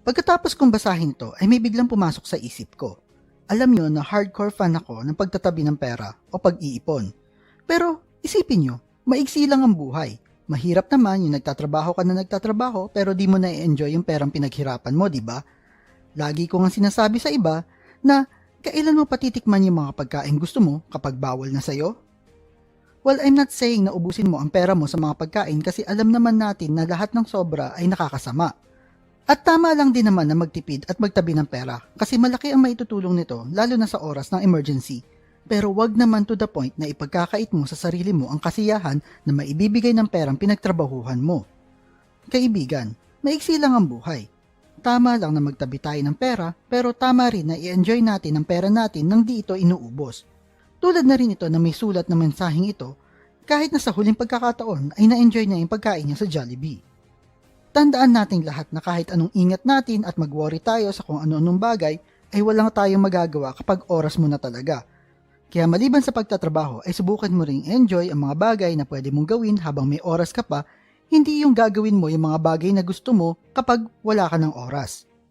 Pagkatapos kong basahin ito ay may biglang pumasok sa isip ko. Alam nyo na hardcore fan ako ng pagtatabi ng pera o pag-iipon. Pero isipin nyo, maigsi lang ang buhay. Mahirap naman yung nagtatrabaho ka na nagtatrabaho pero di mo na-enjoy yung perang pinaghirapan mo, di ba? Lagi ko nga sinasabi sa iba na kailan mo patitikman yung mga pagkain gusto mo kapag bawal na sa'yo? Well, I'm not saying na ubusin mo ang pera mo sa mga pagkain kasi alam naman natin na lahat ng sobra ay nakakasama. At tama lang din naman na magtipid at magtabi ng pera kasi malaki ang maitutulong nito lalo na sa oras ng emergency. Pero wag naman to the point na ipagkakait mo sa sarili mo ang kasiyahan na maibibigay ng perang pinagtrabahuhan mo. Kaibigan, maiksi lang ang buhay. Tama lang na magtabi tayo ng pera pero tama rin na i-enjoy natin ang pera natin nang di ito inuubos. Tulad na rin ito na may sulat na mensaheng ito kahit na sa huling pagkakataon ay na-enjoy niya yung pagkain niya sa Jollibee. Tandaan nating lahat na kahit anong ingat natin at mag-worry tayo sa kung ano-anong bagay ay walang tayong magagawa kapag oras mo na talaga. Kaya maliban sa pagtatrabaho ay subukan mo ring enjoy ang mga bagay na pwede mong gawin habang may oras ka pa, hindi yung gagawin mo yung mga bagay na gusto mo kapag wala ka ng oras.